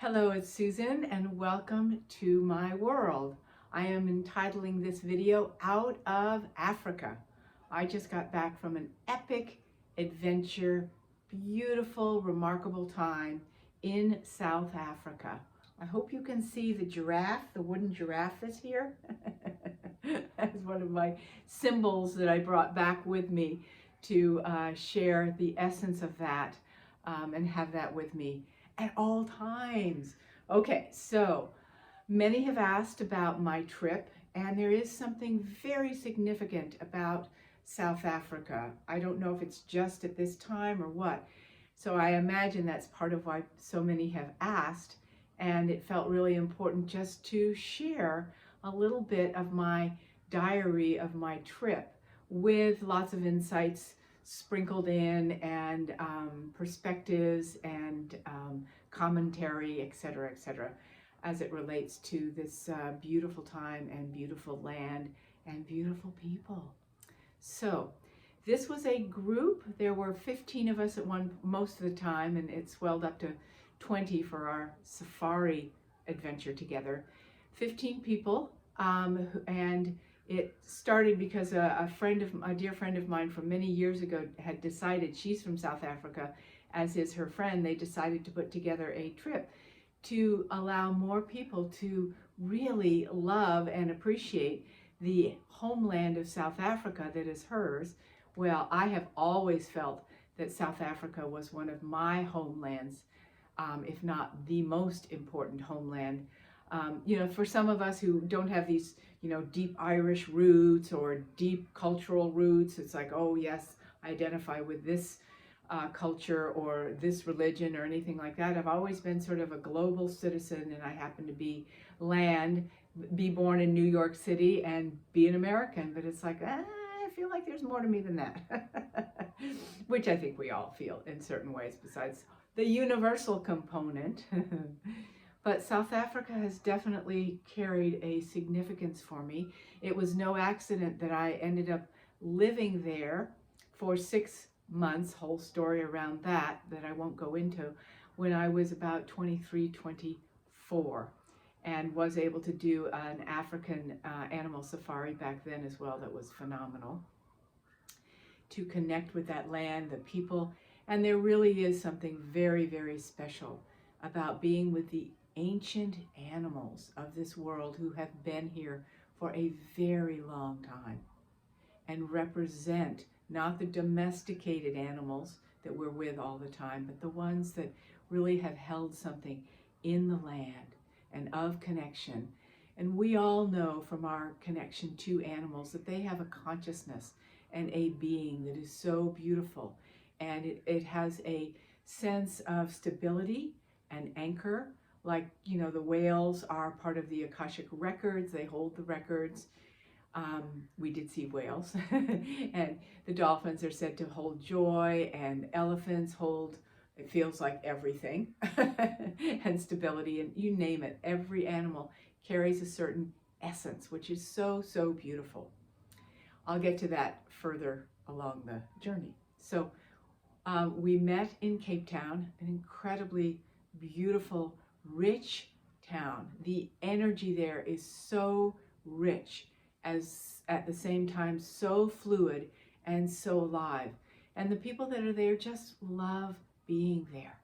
Hello, it's Susan and welcome to my world. I am entitling this video Out of Africa. I just got back from an epic adventure, beautiful, remarkable time in South Africa. I hope you can see the giraffe, the wooden giraffe that's here. That's one of my symbols that I brought back with me to share the essence of that and have that with me at all times. Okay, so many have asked about my trip, and there is something very significant about South Africa. I don't know if it's just at this time or what. So I imagine that's part of why so many have asked, and it felt really important just to share a little bit of my diary of my trip with lots of insights sprinkled in and perspectives and commentary, etc., as it relates to this beautiful time and beautiful land and beautiful people. So this was a group. There were 15 of us at most of the time, and it swelled up to 20 for our safari adventure together. 15 people, and it started because a dear friend of mine from many years ago had decided, she's from South Africa, as is her friend, they decided to put together a trip to allow more people to really love and appreciate the homeland of South Africa that is hers. Well, I have always felt that South Africa was one of my homelands, if not the most important homeland. For some of us who don't have these, deep Irish roots or deep cultural roots, it's like, oh yes, I identify with this culture or this religion or anything like that. I've always been sort of a global citizen, and I happen to be born in New York City and be an American, but it's like, I feel like there's more to me than that, which I think we all feel in certain ways besides the universal component. But South Africa has definitely carried a significance for me. It was no accident that I ended up living there for 6 months, whole story around that I won't go into, when I was about 23, 24, and was able to do an African animal safari back then as well. That was phenomenal to connect with that land, the people, and there really is something very, very special about being with the ancient animals of this world who have been here for a very long time and represent not the domesticated animals that we're with all the time, but the ones that really have held something in the land and of connection. And we all know from our connection to animals that they have a consciousness and a being that is so beautiful. And it has a sense of stability and anchor. Like, the whales are part of the Akashic records. They hold the records. We did see whales. And the dolphins are said to hold joy, and elephants hold, it feels like, everything, and stability, and you name it. Every animal carries a certain essence, which is so, so beautiful. I'll get to that further along the journey. So we met in Cape Town, an incredibly beautiful, rich town. The energy there is so rich, as at the same time so fluid and so alive. And the people that are there just love being there.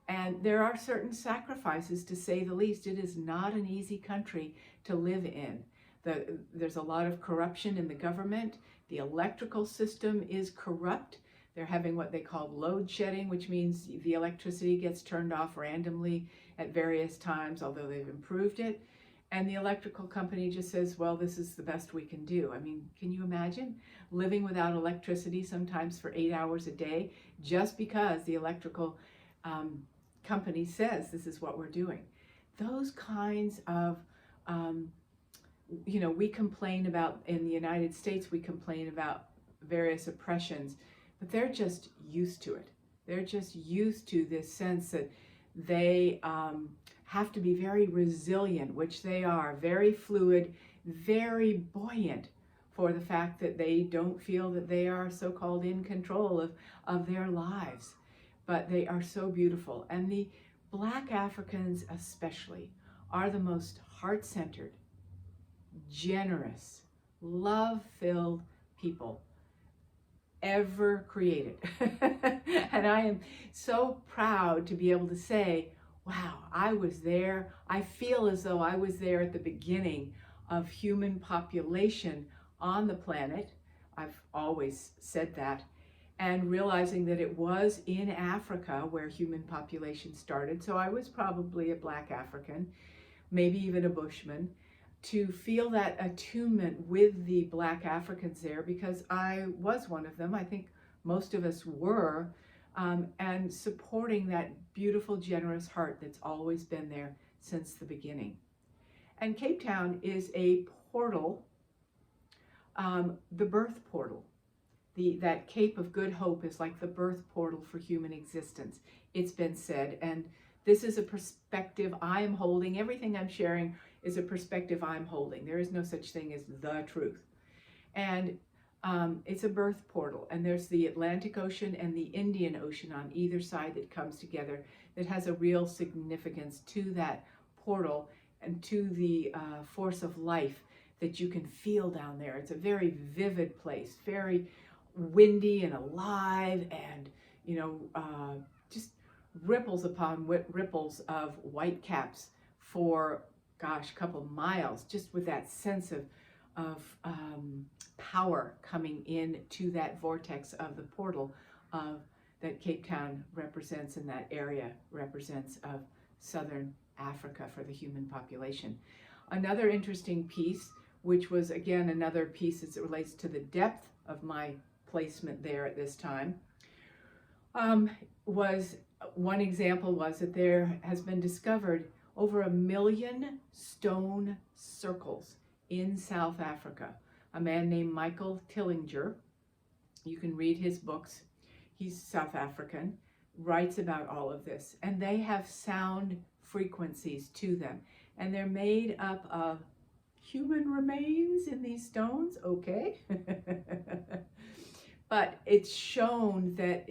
And there are certain sacrifices, to say the least. It is not an easy country to live in. There's a lot of corruption in the government. The electrical system is corrupt. They're having what they call load shedding, which means the electricity gets turned off randomly at various times, although they've improved it. And the electrical company just says, well, this is the best we can do. I mean, can you imagine living without electricity sometimes for 8 hours a day, just because the electrical company says this is what we're doing? Those kinds of, we complain about, in the United States, we complain about various oppressions, but they're just used to it. They're just used to this sense that they have to be very resilient, which they are, very fluid, very buoyant, for the fact that they don't feel that they are so-called in control of their lives. But they are so beautiful. And the Black Africans especially are the most heart-centered, generous, love-filled people ever created. And I am so proud to be able to say, wow, I was there. I feel as though I was there at the beginning of human population on the planet. I've always said that. And realizing that it was in Africa where human population started. So I was probably a Black African, maybe even a Bushman, to feel that attunement with the Black Africans there, because I was one of them. I think most of us were, and supporting that beautiful, generous heart that's always been there since the beginning. And Cape Town is a portal, the birth portal. That Cape of Good Hope is like the birth portal for human existence, it's been said. And this is a perspective I am holding. Everything I'm sharing is a perspective I'm holding. There is no such thing as the truth. And it's a birth portal. And there's the Atlantic Ocean and the Indian Ocean on either side that comes together, that has a real significance to that portal and to the force of life that you can feel down there. It's a very vivid place, very windy and alive, and just ripples upon ripples of white caps for a couple miles, just with that sense of power coming in to that vortex of the portal of that Cape Town represents, and that area represents of Southern Africa for the human population. Another interesting piece, which was again another piece as it relates to the depth of my placement there at this time, was one example was that there has been discovered over 1 million stone circles in South Africa. A man named Michael Tillinger, you can read his books, he's South African, writes about all of this, and they have sound frequencies to them, and they're made up of human remains in these stones, okay? But it's shown that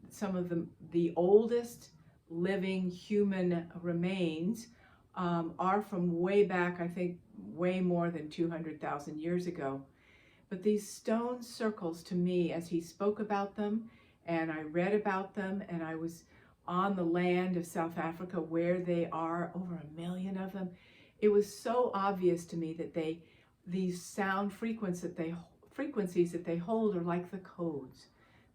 some of the oldest living human remains are from way back, I think way more than 200,000 years ago. But these stone circles, to me, as he spoke about them and I read about them, and I was on the land of South Africa where they are, over 1 million of them, it was so obvious to me that these sound frequencies that they hold are like the codes,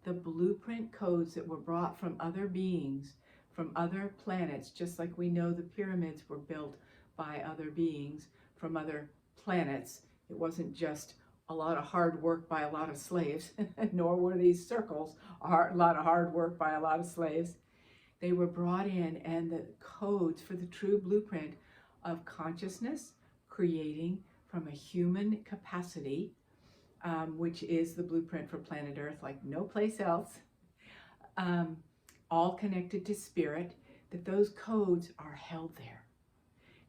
the blueprint codes that were brought from other beings, from other planets, just like we know the pyramids were built by other beings from other planets. It wasn't just a lot of hard work by a lot of slaves, nor were these circles a lot of hard work by a lot of slaves. They were brought in, and the codes for the true blueprint of consciousness creating from a human capacity, which is the blueprint for planet Earth like no place else, all connected to spirit, that those codes are held there.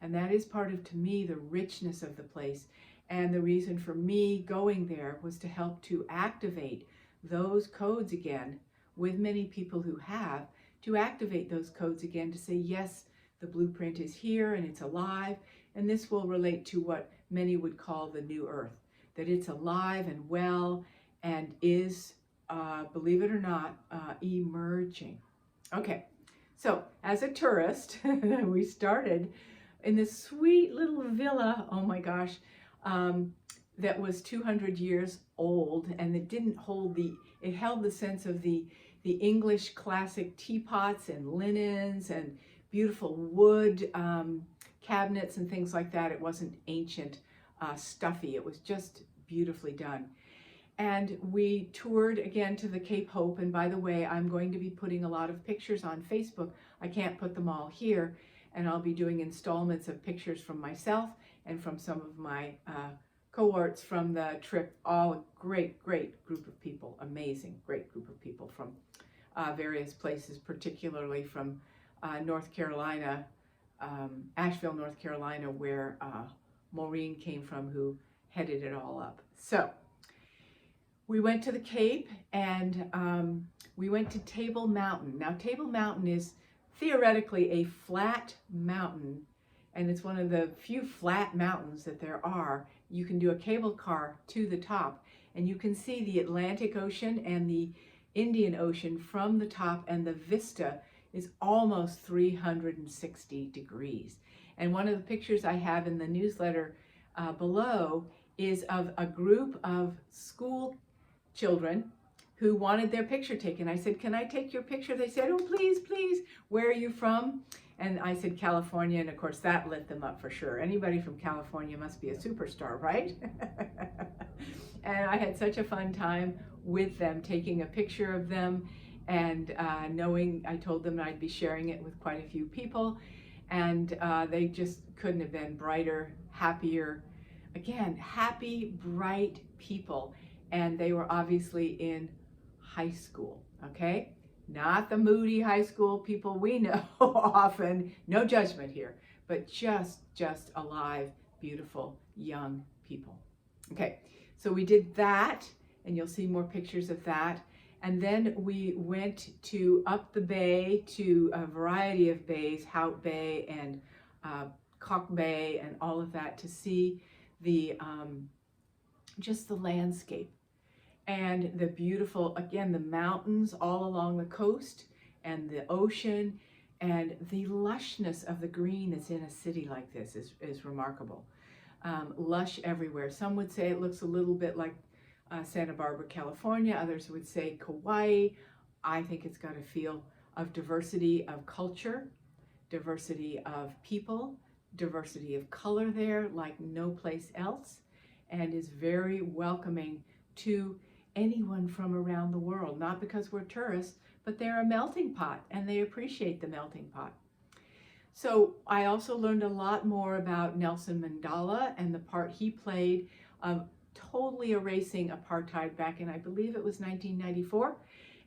And that is part of, to me, the richness of the place. And the reason for me going there was to help to activate those codes again with many people who have, to activate those codes again, to say, yes, the blueprint is here and it's alive. And this will relate to what many would call the new Earth, that it's alive and well and is, believe it or not, emerging. Okay, so as a tourist, we started in this sweet little villa, oh my gosh, that was 200 years old, and it didn't hold it held the sense of the English classic teapots and linens and beautiful wood cabinets and things like that. It wasn't ancient, stuffy. It was just beautifully done. And we toured again to the Cape Hope. And by the way, I'm going to be putting a lot of pictures on Facebook. I can't put them all here. And I'll be doing installments of pictures from myself and from some of my cohorts from the trip. All a great, great group of people. Amazing, great group of people from various places, particularly from North Carolina, Asheville, North Carolina, where Maureen came from, who headed it all up. So we went to the Cape, and we went to Table Mountain. Now, Table Mountain is theoretically a flat mountain, and it's one of the few flat mountains that there are. You can do a cable car to the top, and you can see the Atlantic Ocean and the Indian Ocean from the top, and the vista is almost 360 degrees. And one of the pictures I have in the newsletter below is of a group of school children who wanted their picture taken. I said, "Can I take your picture?" They said, "Oh, please, please. Where are you from?" And I said, "California." And of course that lit them up for sure. Anybody from California must be a superstar, right? And I had such a fun time with them, taking a picture of them, and knowing, I told them I'd be sharing it with quite a few people, and they just couldn't have been brighter, happier. Again, happy, bright people. And they were obviously in high school, okay? Not the moody high school people we know often, no judgment here, but just alive, beautiful, young people. Okay, so we did that, and you'll see more pictures of that. And then we went to up the bay to a variety of bays, Hout Bay and Cock Bay and all of that, to see the just the landscape and the beautiful, again, the mountains all along the coast and the ocean, and the lushness of the green that's in a city like this is remarkable. Lush everywhere. Some would say it looks a little bit like Santa Barbara, California. Others would say Kauai. I think it's got a feel of diversity of culture, diversity of people, diversity of color there like no place else, and is very welcoming to anyone from around the world. Not because we're tourists, but they're a melting pot, and they appreciate the melting pot. So I also learned a lot more about Nelson Mandela and the part he played of totally erasing apartheid back in, I believe it was 1994.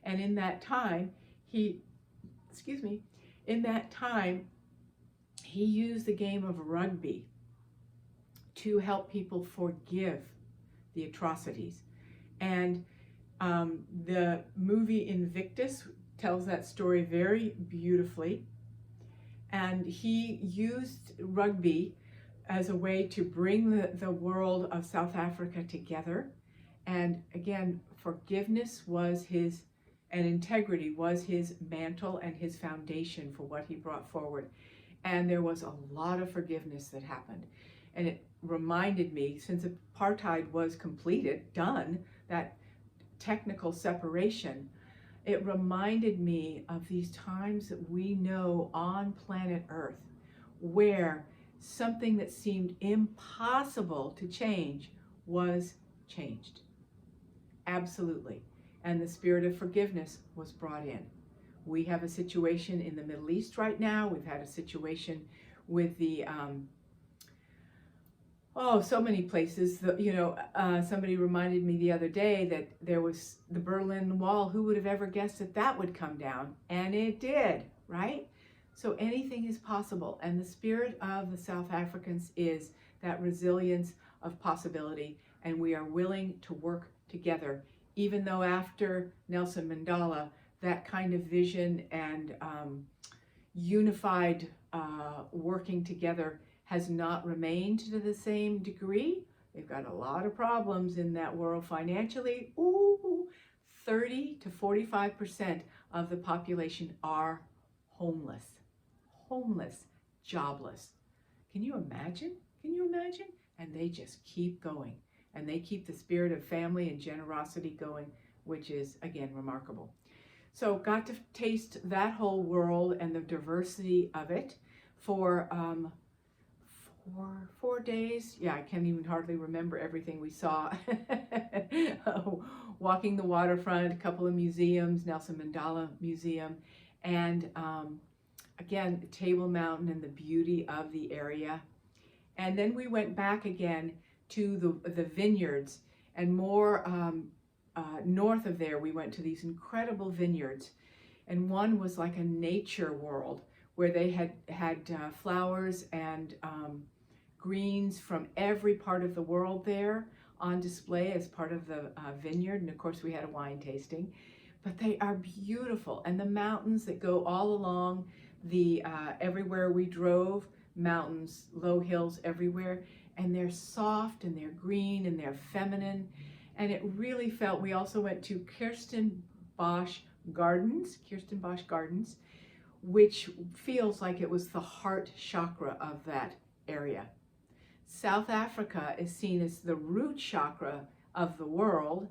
And in that time, he used the game of rugby to help people forgive the atrocities. And the movie Invictus tells that story very beautifully. And he used rugby as a way to bring the world of South Africa together. And again, forgiveness was his, and integrity was his mantle and his foundation for what he brought forward. And there was a lot of forgiveness that happened. And it reminded me, since apartheid was completed, done, that technical separation, it reminded me of these times that we know on planet Earth where something that seemed impossible to change was changed. Absolutely. And the spirit of forgiveness was brought in. We have a situation in the Middle East right now. We've had a situation with the so many places. Somebody reminded me the other day that there was the Berlin Wall. Who would have ever guessed that that would come down? And it did, right? So anything is possible. And the spirit of the South Africans is that resilience of possibility. And we are willing to work together, even though after Nelson Mandela, that kind of vision and unified working together has not remained to the same degree. They've got a lot of problems in that world financially. 30 to 45% of the population are homeless, jobless. Can you imagine? Can you imagine? And they just keep going. And they keep the spirit of family and generosity going, which is, again, remarkable. So got to taste that whole world and the diversity of it for 4 days. Yeah, I can't even hardly remember everything we saw. Walking the waterfront, a couple of museums, Nelson Mandela Museum, and again, Table Mountain and the beauty of the area. And then we went back again to the vineyards, and more north of there, we went to these incredible vineyards. And one was like a nature world where they had flowers and greens from every part of the world there on display as part of the vineyard. And of course, we had a wine tasting. But they are beautiful. And the mountains that go all along everywhere we drove, mountains, low hills everywhere, and they're soft and they're green and they're feminine, and it really felt. We also went to Kirsten Bosch Gardens, which feels like it was the heart chakra of that area. South Africa is seen as the root chakra of the world,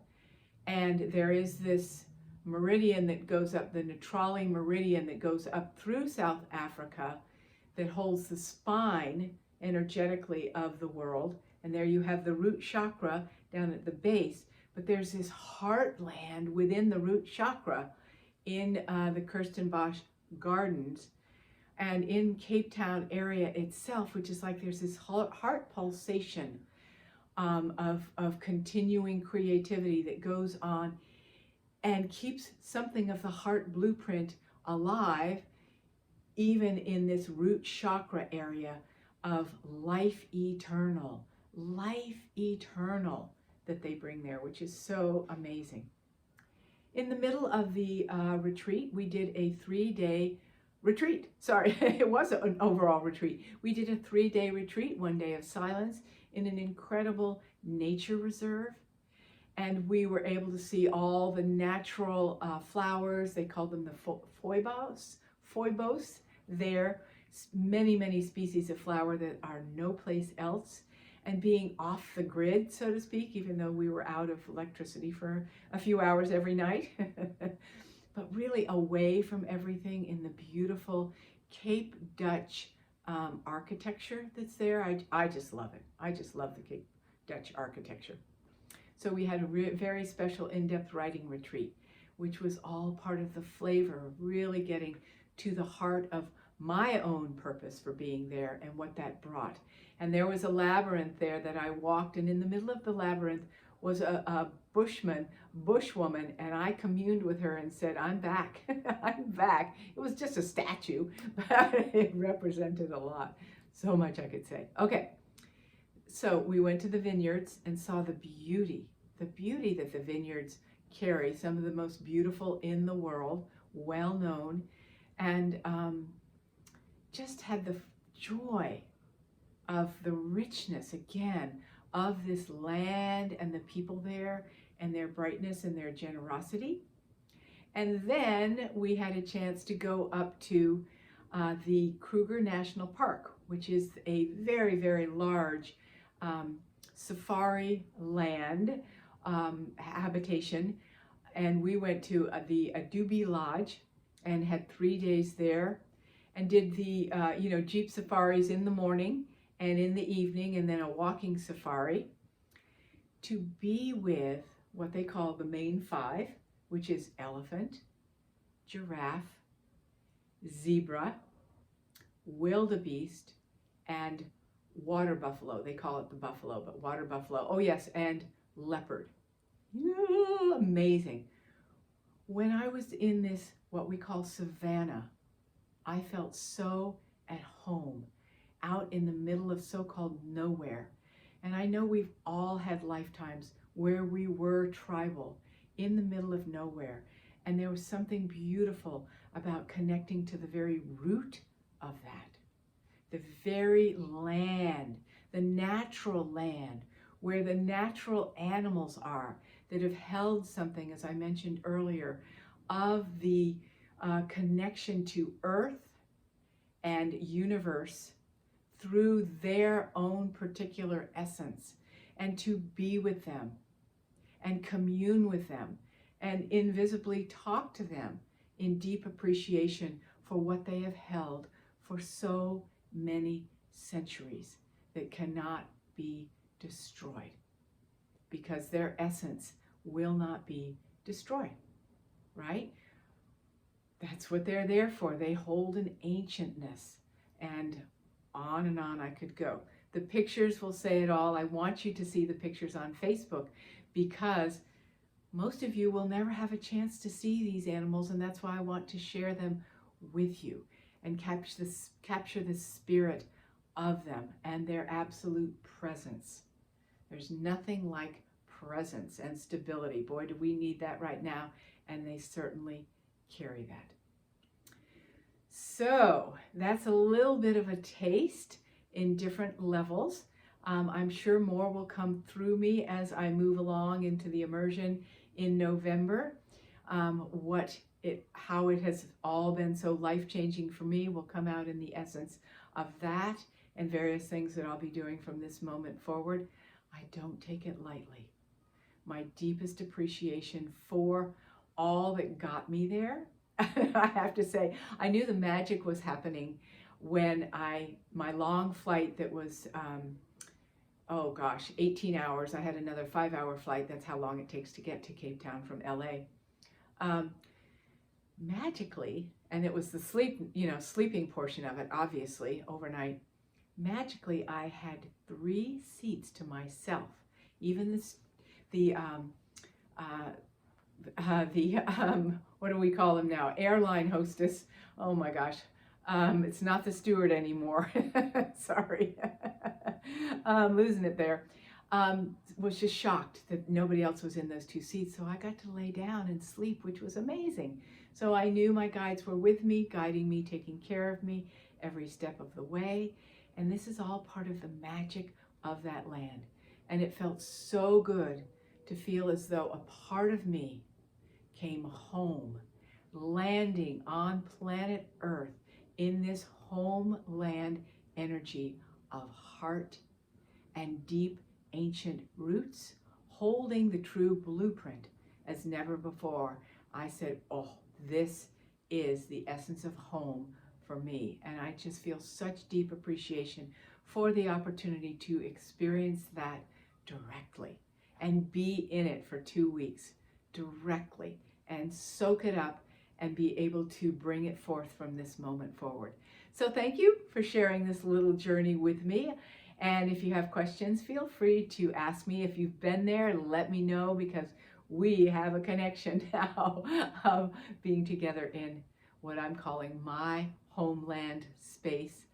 and there is this meridian that goes up, the Ntrali meridian that goes up through South Africa, that holds the spine energetically of the world, and there you have the root chakra down at the base, but there's this heartland within the root chakra in the Kirsten Bosch Gardens, and in Cape Town area itself, which is like there's this heart pulsation of continuing creativity that goes on and keeps something of the heart blueprint alive, even in this root chakra area of life eternal that they bring there, which is so amazing. In the middle of the retreat, we did a 3-day retreat. Sorry, it was an overall retreat. We did a 3-day retreat, 1 day of silence in an incredible nature reserve. And we were able to see all the natural flowers. They called them the foibos there. Many species of flower that are no place else. And being off the grid, so to speak, even though we were out of electricity for a few hours every night. But really away from everything in the beautiful Cape Dutch architecture that's there. I just love it. I just love the Cape Dutch architecture. So we had a very special in-depth writing retreat, which was all part of the flavor of really getting to the heart of my own purpose for being there and what that brought. And there was a labyrinth there that I walked, and in the middle of the labyrinth was a bushwoman, and I communed with her and said, I'm back, I'm back. It was just a statue, but it represented a lot. So much I could say. Okay, so we went to the vineyards and saw the beauty that the vineyards carry, some of the most beautiful in the world, well known, and just had the joy of the richness again of this land and the people there and their brightness and their generosity. And then we had a chance to go up to the Kruger National Park, which is a very large safari land habitation. And we went to the Adubi Lodge and had 3 days there and did the jeep safaris in the morning and in the evening, and then a walking safari, to be with what they call the main 5, which is elephant, giraffe, zebra, wildebeest, and water buffalo. They call it the buffalo, but water buffalo. Oh yes, and leopard. Yeah, amazing. When I was in this, what we call savannah, I felt so at home, out in the middle of so-called nowhere. And I know we've all had lifetimes where we were tribal, in the middle of nowhere. And there was something beautiful about connecting to the very root of that. The very land, the natural land, where the natural animals are, that have held something, as I mentioned earlier, of the connection to earth and universe through their own particular essence, and to be with them and commune with them and invisibly talk to them in deep appreciation for what they have held for so many centuries that cannot be destroyed, because their essence will not be destroyed, right? That's what they're there for. They hold an ancientness, and on I could go. The pictures will say it all. I want you to see the pictures on Facebook, because most of you will never have a chance to see these animals, and that's why I want to share them with you and capture the spirit of them and their absolute presence. There's nothing like presence and stability. Boy, do we need that right now, and they certainly carry that. So that's a little bit of a taste in different levels. I'm sure more will come through me as I move along into the immersion in November. How it has all been so life-changing for me will come out in the essence of that and various things that I'll be doing from this moment forward. I don't take it lightly. My deepest appreciation for all that got me there. I have to say, I knew the magic was happening when my long flight that was, 18 hours. I had another 5-hour flight. That's how long it takes to get to Cape Town from LA. Magically, and it was the sleeping portion of it, obviously, overnight. Magically, I had 3 seats to myself. Even what do we call them now? Airline hostess. Oh my gosh. It's not the steward anymore. Sorry. Losing it there. Was just shocked that nobody else was in those 2 seats. So I got to lay down and sleep, which was amazing. So I knew my guides were with me, guiding me, taking care of me every step of the way. And this is all part of the magic of that land. And it felt so good to feel as though a part of me came home, landing on planet Earth in this homeland energy of heart and deep ancient roots, holding the true blueprint as never before. I said, oh, this is the essence of home for me. And I just feel such deep appreciation for the opportunity to experience that directly and be in it for 2 weeks directly and soak it up and be able to bring it forth from this moment forward. So thank you for sharing this little journey with me. And if you have questions, feel free to ask me. If you've been there, let me know, because we have a connection now of being together in what I'm calling my homeland space.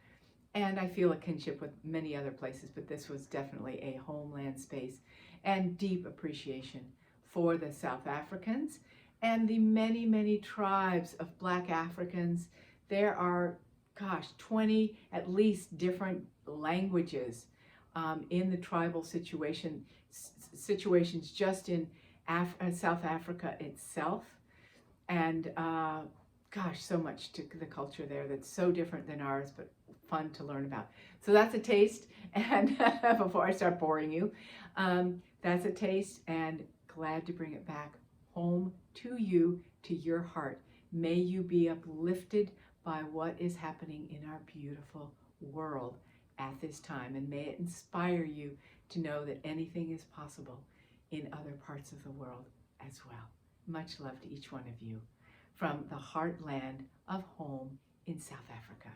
And I feel a kinship with many other places, but this was definitely a homeland space, and deep appreciation for the South Africans and the many, many tribes of Black Africans. There are, 20 at least different languages in the tribal situations just in South Africa itself. And so much to the culture there that's so different than ours, but fun to learn about. So that's a taste, and before I start boring you, that's a taste, and glad to bring it back home to you, to your heart. May you be uplifted by what is happening in our beautiful world at this time, and may it inspire you to know that anything is possible in other parts of the world as well. Much love to each one of you from the heartland of home in South Africa.